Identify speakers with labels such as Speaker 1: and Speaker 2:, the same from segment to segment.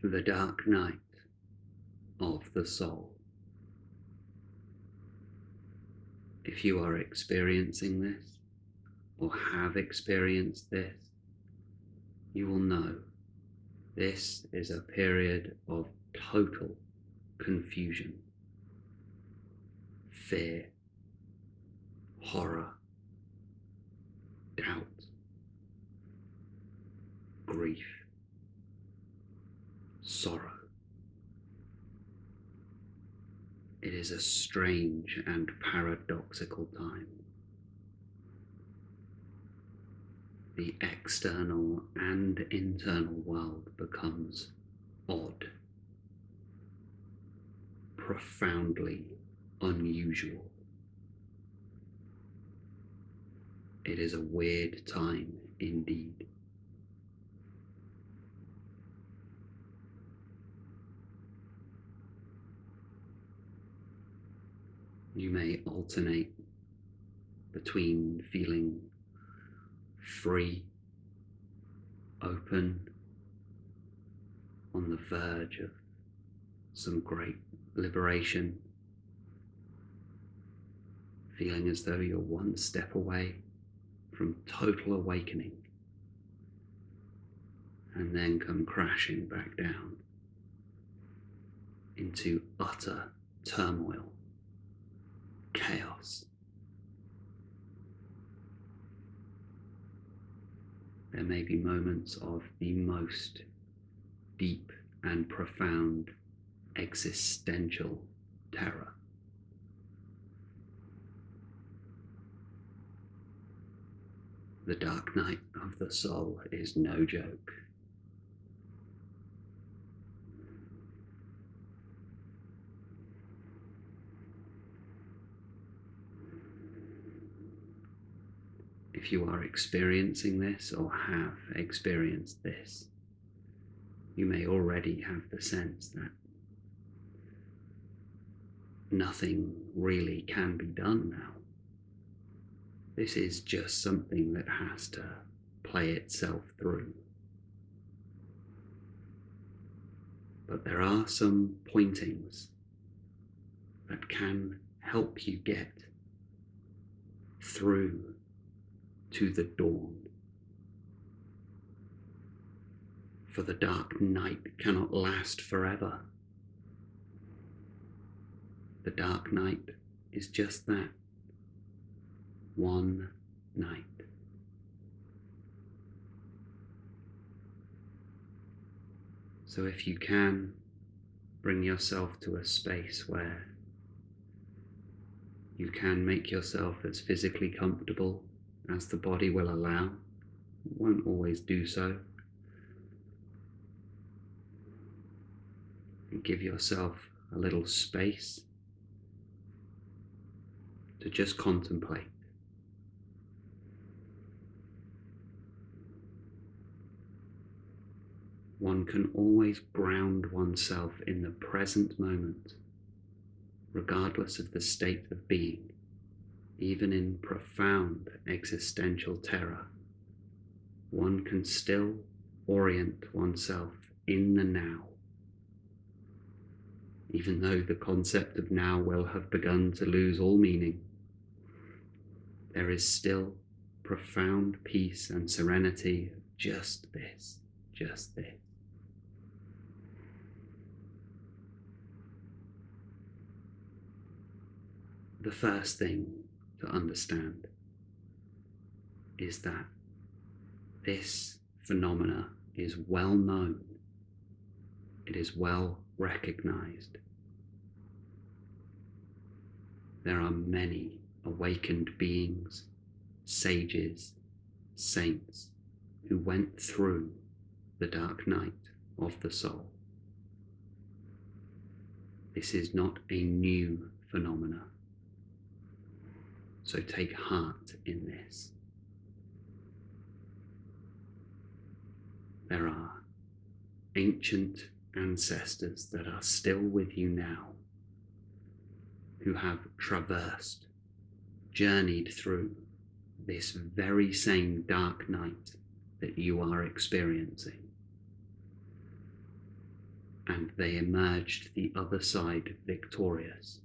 Speaker 1: The dark night of the soul. If you are experiencing this, or have experienced this, you will know this is a period of total confusion, fear, horror, doubt, grief, sorrow. It is a strange and paradoxical time. The external and internal world becomes odd, profoundly unusual. It is a weird time indeed. You may alternate between feeling free, open, on the verge of some great liberation, feeling as though you're one step away from total awakening, and then come crashing back down into utter turmoil, chaos. There may be moments of the most deep and profound existential terror. The dark night of the soul is no joke. If you are experiencing this or have experienced this, you may already have the sense that nothing really can be done now. This is just something that has to play itself through. But there are some pointings that can help you get through to the dawn. For the dark night cannot last forever. The dark night is just that, one night. So if you can, bring yourself to a space where you can make yourself as physically comfortable as the body will allow. It won't always do so. And give yourself a little space to just contemplate. One can always ground oneself in the present moment, regardless of the state of being. Even in profound existential terror, one can still orient oneself in the now. Even though the concept of now will have begun to lose all meaning, there is still profound peace and serenity of just this, just this. The first thing to understand is that this phenomena is well known. It is well recognized. There are many awakened beings, sages, saints who went through the dark night of the soul. This is not a new phenomena. So take heart in this. There are ancient ancestors that are still with you now, who have traversed, journeyed through this very same dark night that you are experiencing. and they emerged the other side victorious.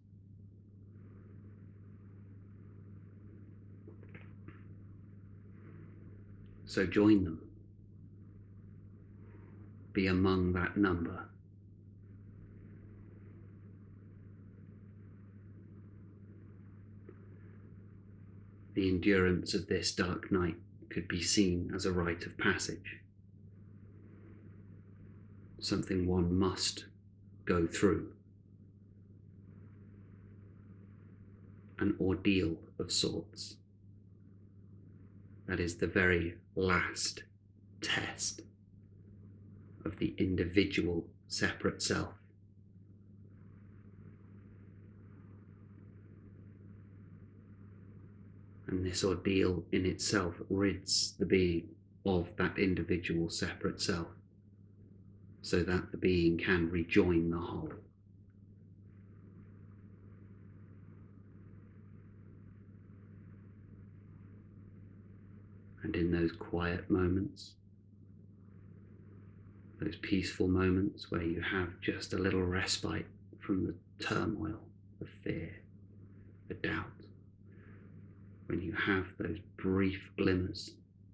Speaker 1: So join them. Be among that number. The endurance of this dark night could be seen as a rite of passage, something one must go through, an ordeal of sorts. That is the very last test of the individual separate self. And this ordeal in itself rids the being of that individual separate self, so that the being can rejoin the whole. And in those quiet moments, those peaceful moments where you have just a little respite from the turmoil, the fear, the doubt, when you have those brief glimmers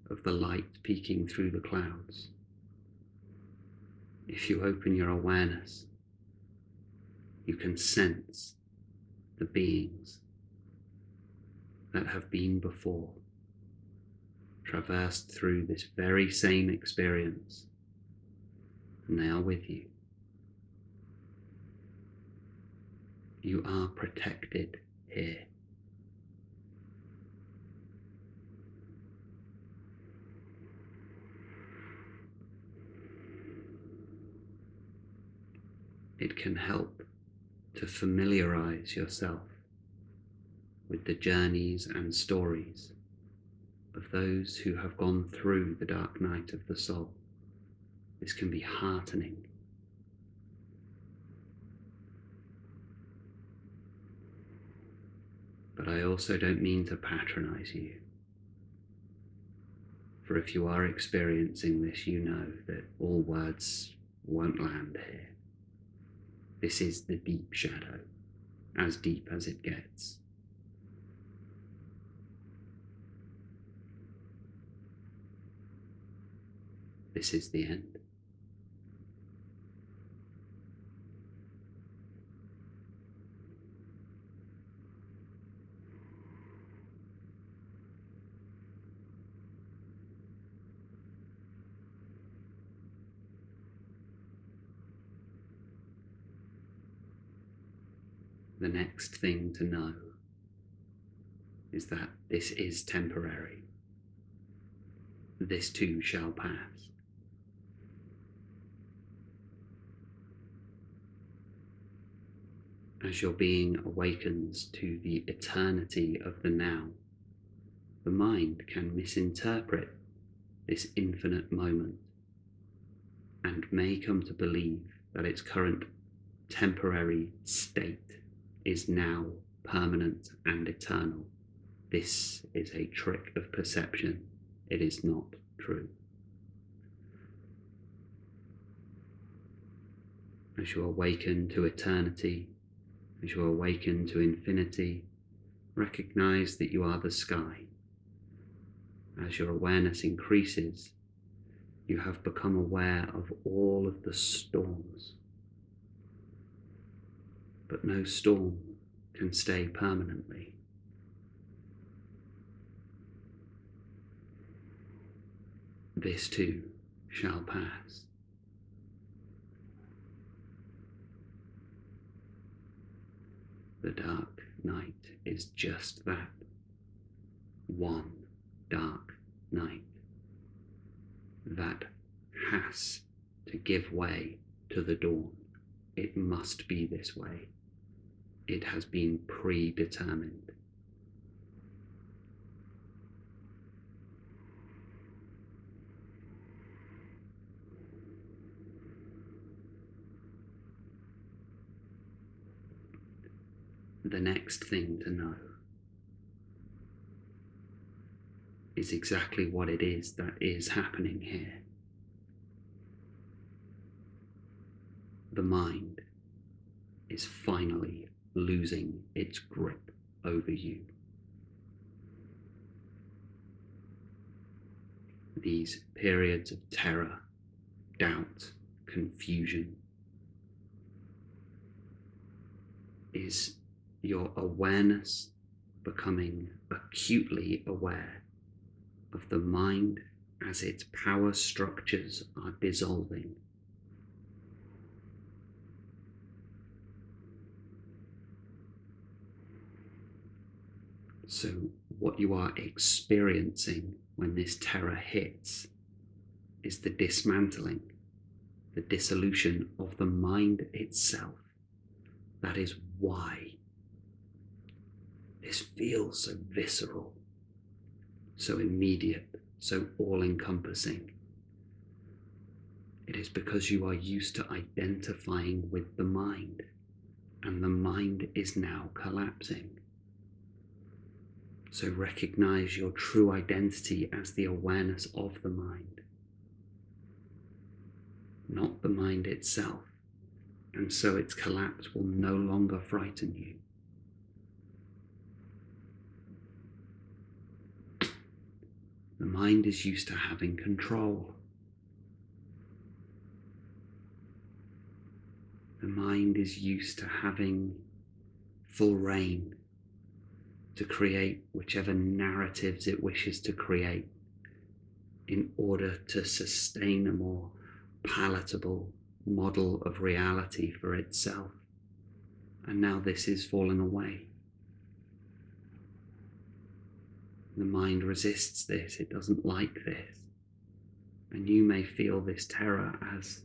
Speaker 1: of the light peeking through the clouds, if you open your awareness, you can sense the beings that have been before, traversed through this very same experience, and they are with you. You are protected here. It can help to familiarize yourself with the journeys and stories of those who have gone through the dark night of the soul. This can be heartening. But I also don't mean to patronize you. For if you are experiencing this, you know that all words won't land here. This is the deep shadow, as deep as it gets. This is the end. The next thing to know is that this is temporary. This too shall pass. As your being awakens to the eternity of the now, the mind can misinterpret this infinite moment and may come to believe that its current temporary state is now permanent and eternal. This is a trick of perception. It is not true. As you awaken to eternity, as you awaken to infinity, recognize that you are the sky. As your awareness increases, you have become aware of all of the storms. But no storm can stay permanently. This too shall pass. The dark night is just that, one dark night. That has to give way to the dawn. It must be this way. It has been predetermined. The next thing to know is exactly what it is that is happening here. the mind is finally losing its grip over you. These periods of terror, doubt, confusion is your awareness becoming acutely aware of the mind as its power structures are dissolving. So what you are experiencing when this terror hits is the dismantling, the dissolution of the mind itself. That is why this feels so visceral, so immediate, so all-encompassing. It is because you are used to identifying with the mind, and the mind is now collapsing. So recognize your true identity as the awareness of the mind, not the mind itself, and so its collapse will no longer frighten you. The mind is used to having control. The mind is used to having full reign to create whichever narratives it wishes to create in order to sustain a more palatable model of reality for itself. And now this is falling away. The mind resists this, it doesn't like this. And you may feel this terror as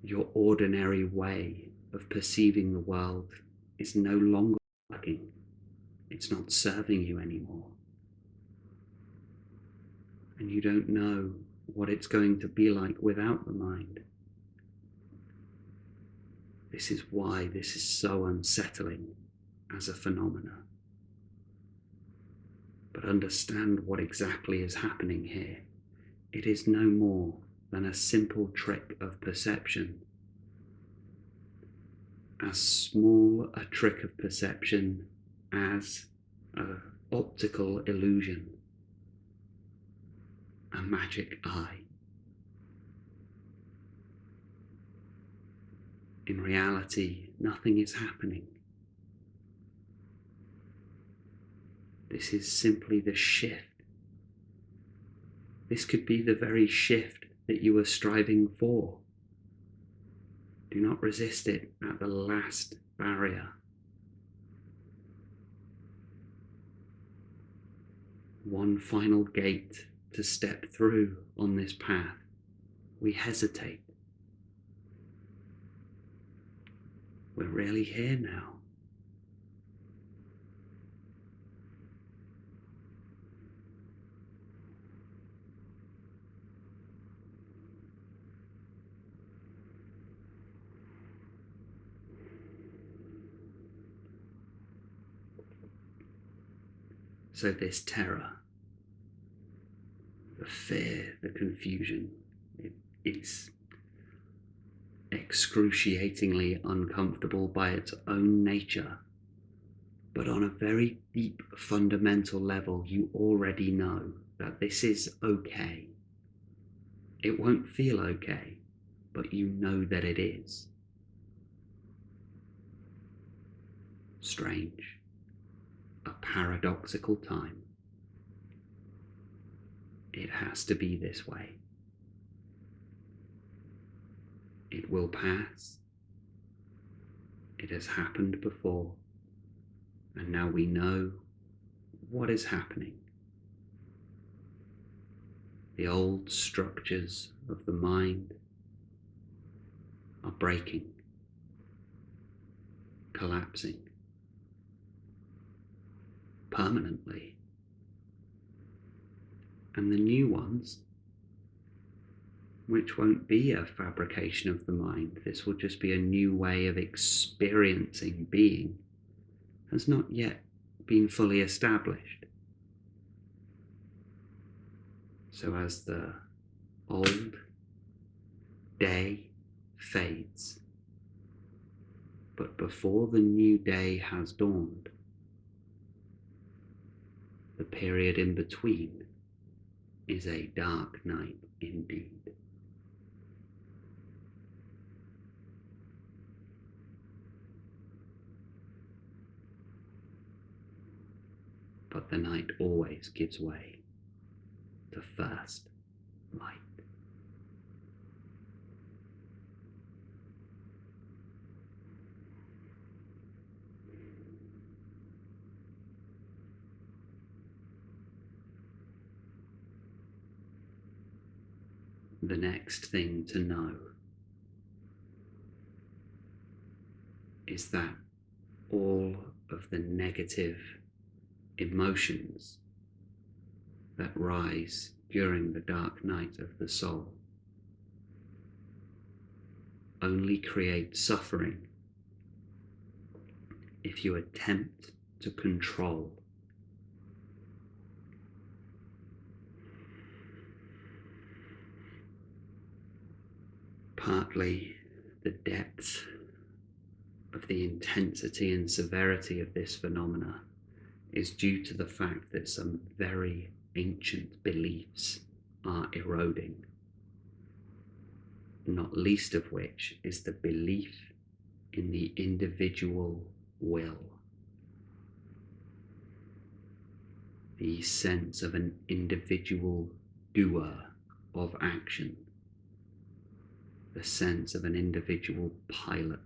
Speaker 1: your ordinary way of perceiving the world is no longer working. It's not serving you anymore. And you don't know what it's going to be like without the mind. This is why this is so unsettling as a phenomenon. But understand what exactly is happening here. It is no more than a simple trick of perception. As small a trick of perception as an optical illusion, a magic eye. In reality, nothing is happening. This is simply the shift. This could be the very shift that you were striving for. Do not resist it at the last barrier. One final gate to step through on this path. We hesitate. We're really here now. So this terror, the fear, the confusion, it's excruciatingly uncomfortable by its own nature. But on a very deep, fundamental level, you already know that this is okay. It won't feel okay, but you know that it is. Strange. A paradoxical time. It has to be this way. It will pass. It has happened before, and now we know what is happening. The old structures of the mind are breaking, collapsing, permanently. And the new ones, which won't be a fabrication of the mind, this will just be a new way of experiencing being, has not yet been fully established. So as the old day fades. But before the new day has dawned, the period in between is a dark night indeed. But the night always gives way to first light. The next thing to know is that all of the negative emotions that rise during the dark night of the soul only create suffering if you attempt to control. Partly the depth of the intensity and severity of this phenomena is due to the fact that some very ancient beliefs are eroding, not least of which is the belief in the individual will, the sense of an individual doer of action, the sense of an individual pilot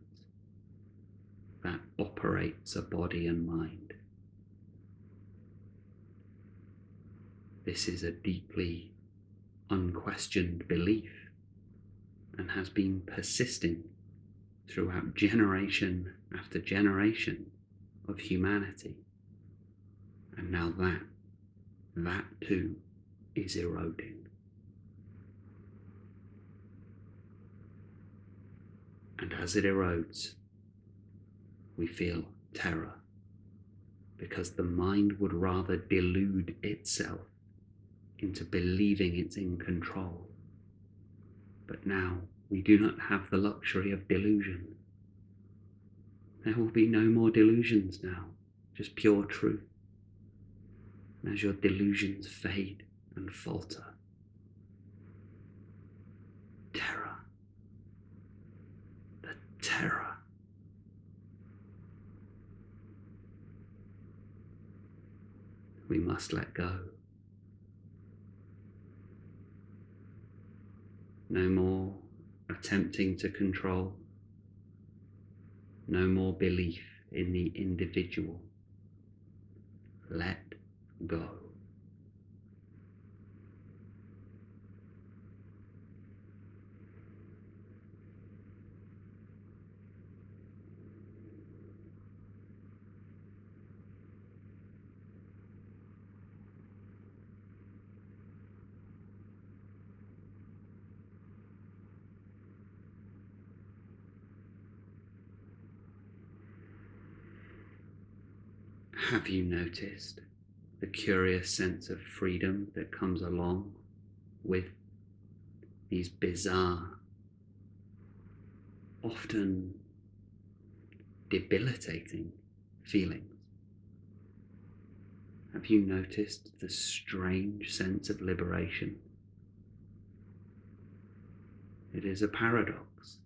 Speaker 1: that operates a body and mind. This is a deeply unquestioned belief and has been persisting throughout generation after generation of humanity. And now that too is eroding. And as it erodes, we feel terror, because the mind would rather delude itself into believing it's in control. But now we do not have the luxury of delusion. There will be no more delusions now, just pure truth. And as your delusions fade and falter, terror, the terror. We must let go. No more attempting to control. No more belief in the individual. Let go. Have you noticed the curious sense of freedom that comes along with these bizarre, often debilitating feelings? Have you noticed the strange sense of liberation? It is a paradox.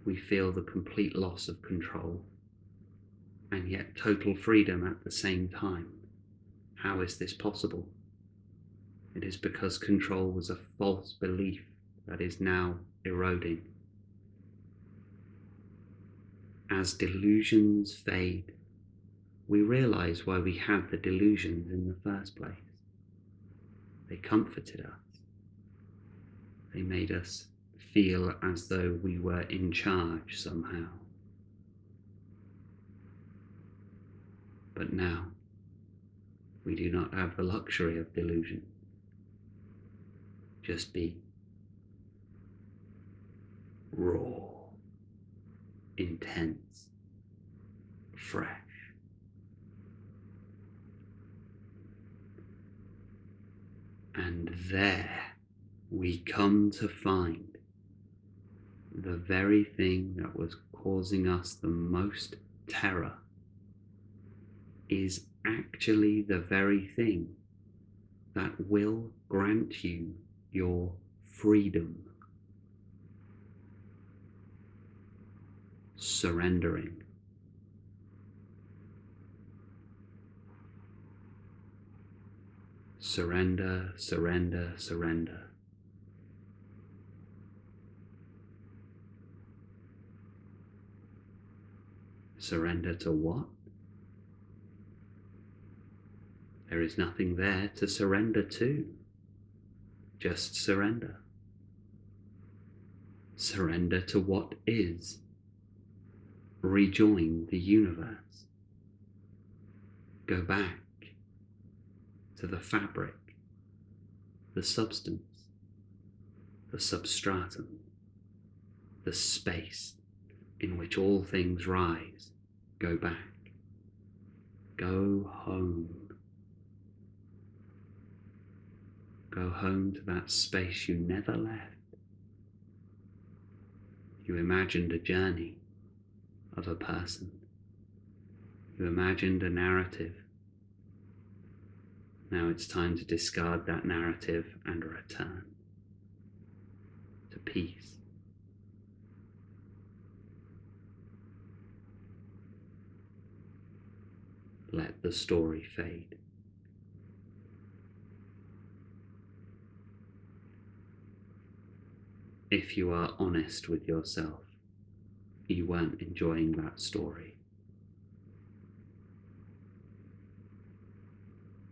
Speaker 1: We feel the complete loss of control, and yet total freedom at the same time. How is this possible? It is because control was a false belief that is now eroding. As delusions fade, we realize why we had the delusions in the first place. They comforted us. They made us feel as though we were in charge somehow. But now, we do not have the luxury of delusion. Just be raw, intense, fresh. And there we come to find the very thing that was causing us the most terror is actually the very thing that will grant you your freedom. Surrendering. Surrender, surrender, surrender. Surrender to what? There is nothing there to surrender to. Just surrender. Surrender to what is. Rejoin the universe. Go back to the fabric, the substance, the substratum, the space in which all things rise. Go back. Go home. Go home to that space you never left. You imagined a journey of a person. You imagined a narrative. Now it's time to discard that narrative and return to peace. Let the story fade. If you are honest with yourself, you weren't enjoying that story.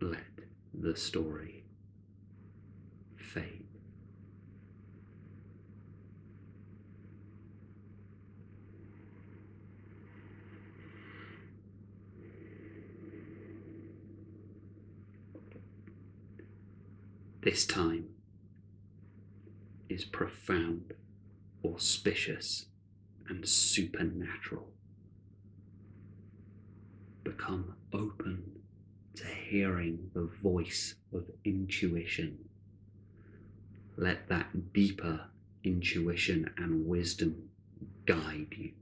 Speaker 1: Let the story fade. This time is profound, auspicious, and supernatural. Become open to hearing the voice of intuition. Let that deeper intuition and wisdom guide you.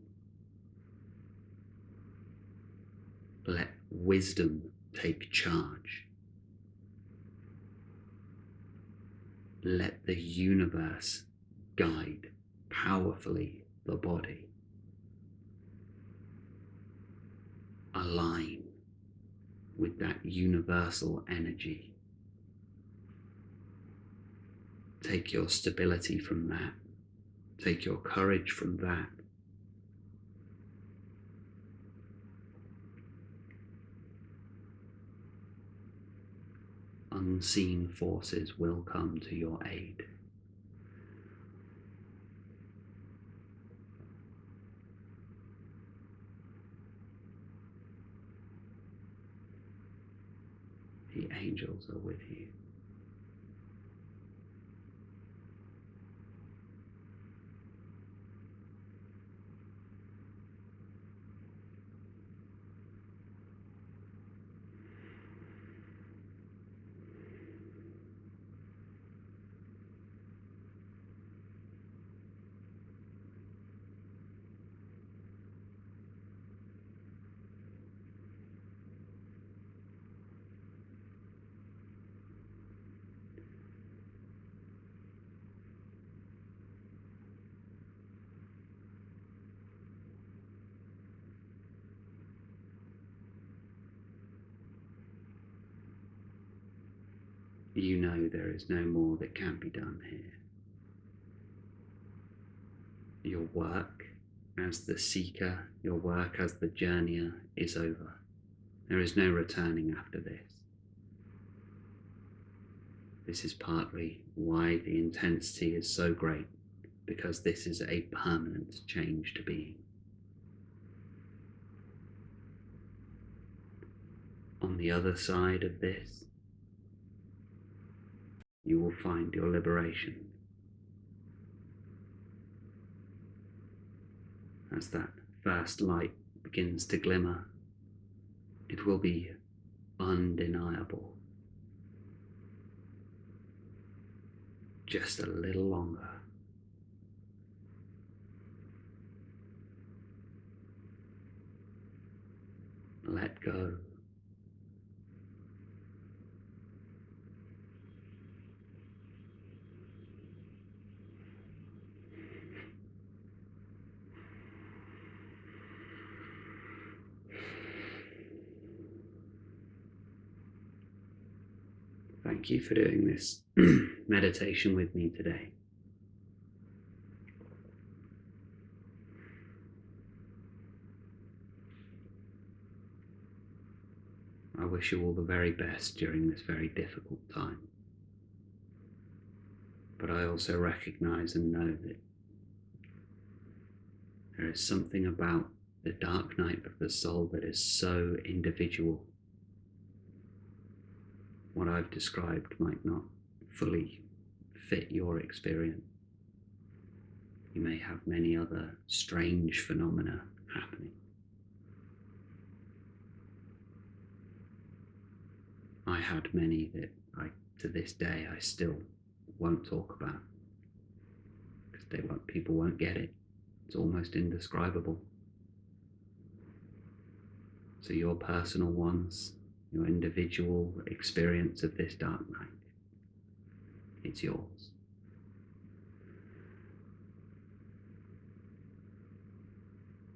Speaker 1: Let wisdom take charge. Let the universe guide powerfully the body. Align with that universal energy. Take your stability from that. Take your courage from that. Unseen forces will come to your aid. The angels are with you. You know there is no more that can be done here. Your work as the seeker, your work as the journeyer is over. There is no returning after this. This is partly why the intensity is so great, because this is a permanent change to being. On the other side of this, you will find your liberation. As that first light begins to glimmer, it will be undeniable. Just a little longer. let go. Thank you for doing this meditation with me today. I wish you all the very best during this very difficult time. But I also recognize and know that there is something about the dark night of the soul that is so individual. What I've described might not fully fit your experience. You may have many other strange phenomena happening. I had many that to this day, I still won't talk about because people won't get it. It's almost indescribable. So your personal ones, your individual experience of this dark night, it's yours.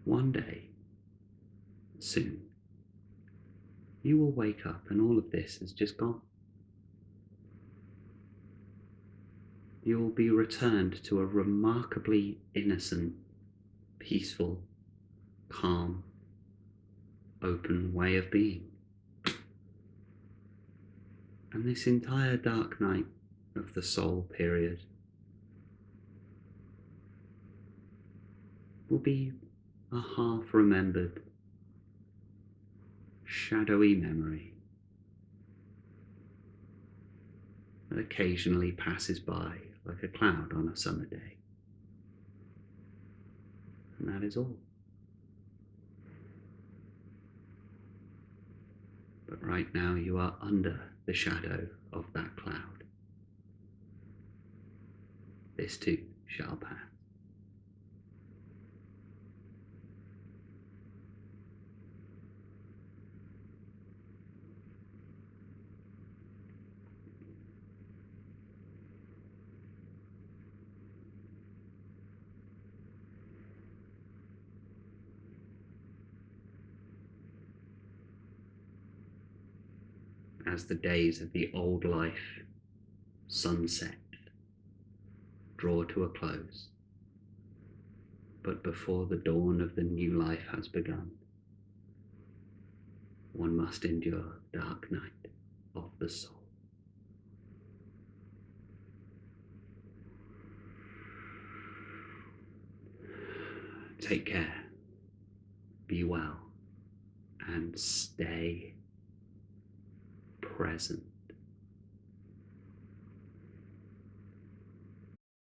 Speaker 1: One day, soon, you will wake up and all of this has just gone. You will be returned to a remarkably innocent, peaceful, calm, open way of being. And this entire dark night of the soul period will be a half-remembered, shadowy memory that occasionally passes by like a cloud on a summer day. And that is all. But right now you are under the shadow of that cloud. This too shall pass. As the days of the old life, sunset, draw to a close, but before the dawn of the new life has begun, one must endure dark night of the soul. Take care, be well, and stay present.